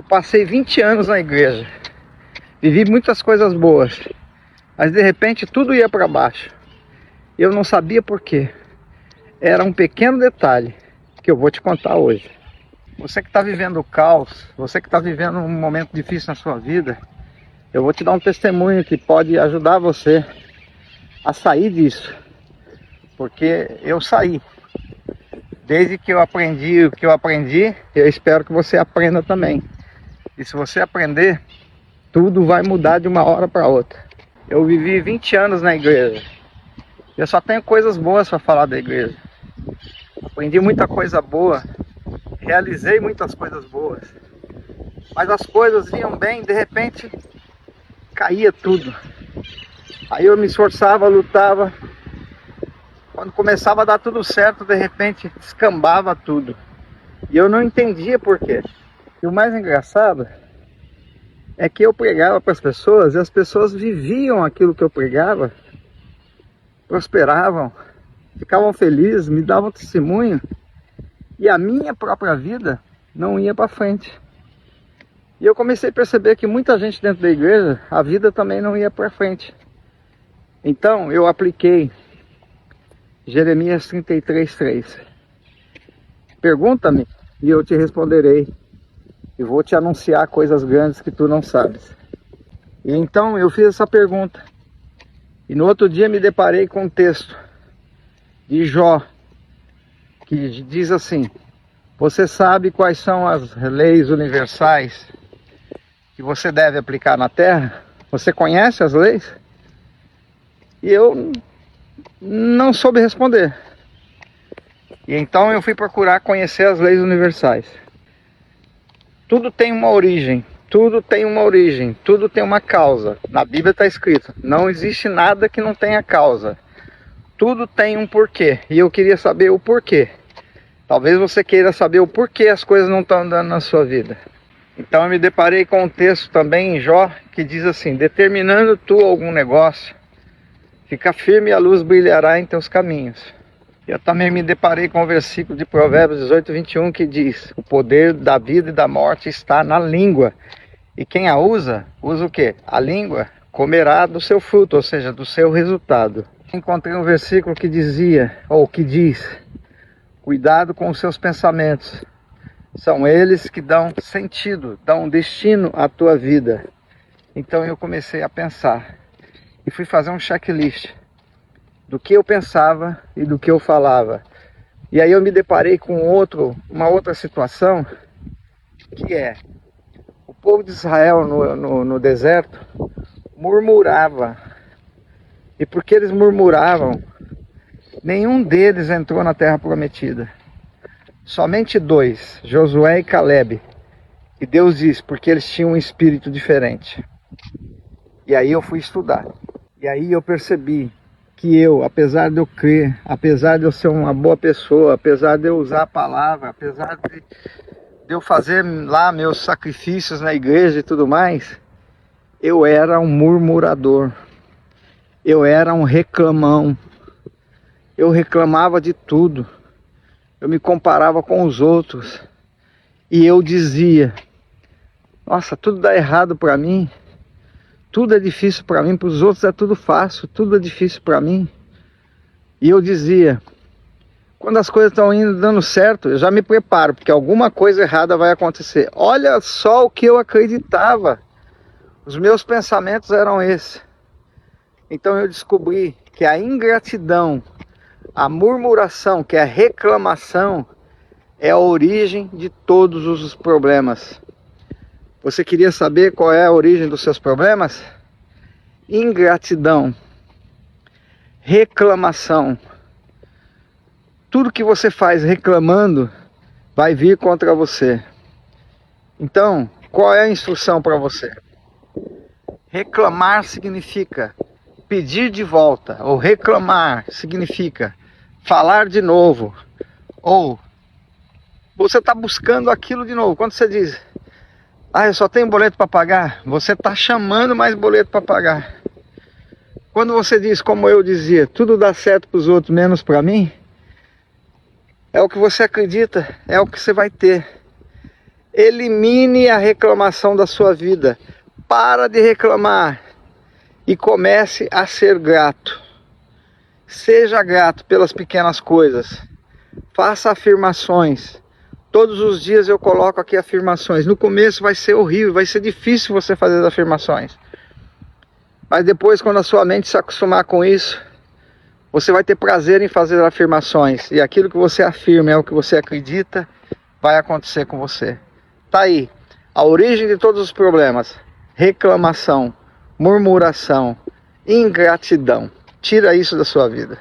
Passei 20 anos na igreja, vivi muitas coisas boas, mas de repente tudo ia para baixo. Eu não sabia por quê. Era um pequeno detalhe que eu vou te contar hoje. Você que está vivendo o caos, você que está vivendo um momento difícil na sua vida, eu vou te dar um testemunho que pode ajudar você a sair disso. Porque eu saí. Desde que eu aprendi o que eu aprendi, eu espero que você aprenda também. E se você aprender, tudo vai mudar de uma hora para outra. Eu vivi 20 anos na igreja. Eu só tenho coisas boas para falar da igreja. Aprendi muita coisa boa, realizei muitas coisas boas. Mas as coisas iam bem, de repente caía tudo. Aí eu me esforçava, lutava. Quando começava a dar tudo certo, de repente descambava tudo. E eu não entendia por quê. E o mais engraçado é que eu pregava para as pessoas e as pessoas viviam aquilo que eu pregava, prosperavam, ficavam felizes, me davam testemunho, e a minha própria vida não ia para frente. E eu comecei a perceber que muita gente dentro da igreja, a vida também não ia para frente. Então eu apliquei Jeremias 33:3. Pergunta-me e eu te responderei, e vou te anunciar coisas grandes que tu não sabes. E então eu fiz essa pergunta, e no outro dia me deparei com um texto de Jó, que diz assim: você sabe quais são as leis universais que você deve aplicar na terra? Você conhece as leis? E eu não soube responder. E então eu fui procurar conhecer as leis universais. Tudo tem uma origem, tudo tem uma origem, tudo tem uma causa. Na Bíblia está escrito, não existe nada que não tenha causa. Tudo tem um porquê, e eu queria saber o porquê. Talvez você queira saber o porquê as coisas não estão andando na sua vida. Então eu me deparei com um texto também em Jó, que diz assim: determinando tu algum negócio, fica firme e a luz brilhará em teus caminhos. Eu também me deparei com o versículo de Provérbios 18:21, que diz: o poder da vida e da morte está na língua, e quem a usa, usa o quê? A língua comerá do seu fruto, ou seja, do seu resultado. Encontrei um versículo que dizia, ou que diz: cuidado com os seus pensamentos, são eles que dão sentido, dão destino à tua vida. Então eu comecei a pensar, e fui fazer um checklist do que eu pensava e do que eu falava. E aí eu me deparei com uma outra situação, que é: o povo de Israel no deserto murmurava. E porque eles murmuravam, nenhum deles entrou na terra prometida. Somente 2, Josué e Caleb. E Deus diz, porque eles tinham um espírito diferente. E aí eu fui estudar. E aí eu percebi que eu, apesar de eu crer, apesar de eu ser uma boa pessoa, apesar de eu usar a palavra, apesar de eu fazer lá meus sacrifícios na igreja e tudo mais, eu era um murmurador, eu era um reclamão, eu reclamava de tudo, eu me comparava com os outros, e eu dizia: nossa, tudo dá errado para mim, tudo é difícil para mim, para os outros é tudo fácil, tudo é difícil para mim. E eu dizia: quando as coisas estão indo dando certo, eu já me preparo, porque alguma coisa errada vai acontecer. Olha só o que eu acreditava. Os meus pensamentos eram esses. Então eu descobri que a ingratidão, a murmuração, que é a reclamação, é a origem de todos os problemas. Você queria saber qual é a origem dos seus problemas? Ingratidão, reclamação. Tudo que você faz reclamando vai vir contra você. Então, qual é a instrução para você? Reclamar significa pedir de volta, ou reclamar significa falar de novo, ou você está buscando aquilo de novo. Quando você diz: eu só tenho boleto para pagar, você está chamando mais boleto para pagar. Quando você diz, como eu dizia, tudo dá certo para os outros menos para mim, é o que você acredita, é o que você vai ter. Elimine a reclamação da sua vida. Para de reclamar e comece a ser grato. Seja grato pelas pequenas coisas. Faça afirmações. Todos os dias eu coloco aqui afirmações. No começo vai ser horrível, vai ser difícil você fazer as afirmações. Mas depois, quando a sua mente se acostumar com isso, você vai ter prazer em fazer afirmações. E aquilo que você afirma é o que você acredita, vai acontecer com você. Tá aí. A origem de todos os problemas. Reclamação, murmuração, ingratidão. Tira isso da sua vida.